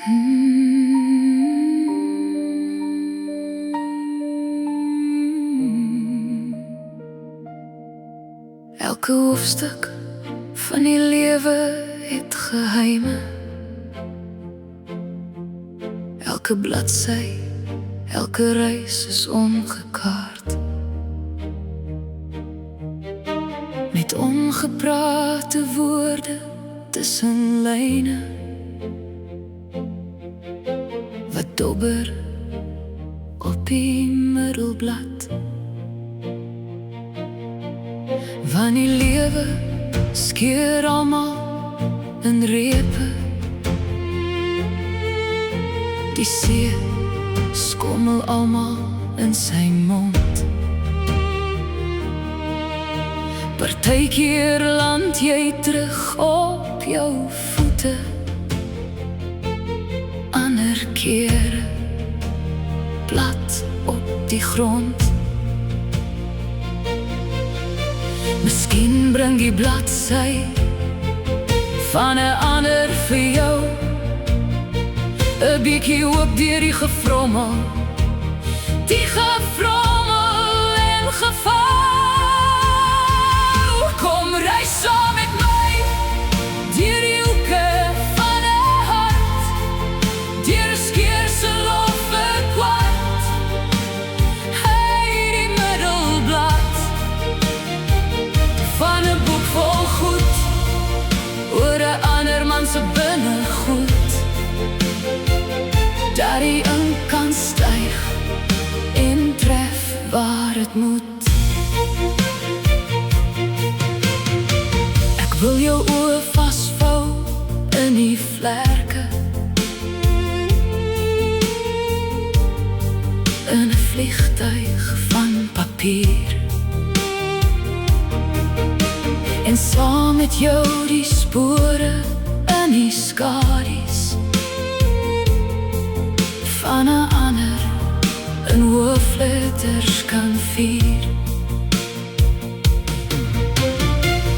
Elke hoofstuk van die lewe het geheime. Elke bladsy, elke reis is ongekaart. Met ongeprate woorde tussen lyne wat dobber op die middelblad. Van die lewe skeur almal in repe. Die see skommel almal in sy mond. Partykeer land jy terug op jou voete. Ander kere plat op die grond. Miskien bring die bladsy van 'n ander vir jou 'n bietjie hoop deur die gefrommel. Die gefrommel en gevou. Kom reis saam met my deur die hoeke van 'n hart, deur 'n skeersel of 'n kwart. Hey, die middelblad van 'n boek vol goed oor 'n ander man se binnegoed. Daar die ink kan styg en tref waar het moet. Ek wil jou oë vasvou in die vlerke, in 'n vliegtuig van papier. En saam met jou die spore in die skadu's van 'n ander in hoofletters kan vier.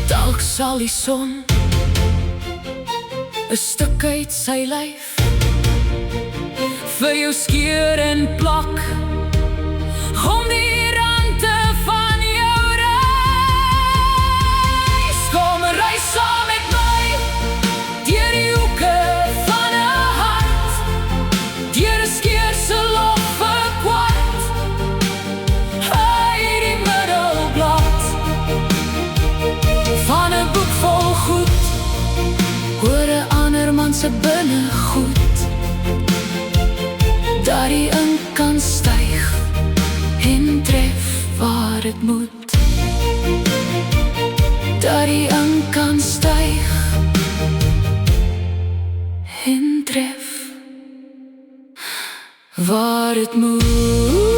Dalk sal die son 'n stuk uit sy lyf vir jou skeur en plak om die rande van jou reis. Kom reis saam met my deur die hoeke van 'n hart, deur 'n skeersel of 'n kwart. Hey, die middelblad van 'n boek vol goed oor 'n ander man se binnegoed. Daar die ink kan styg en tref waar het moet. Daar die ink kan styg en tref waar het moet.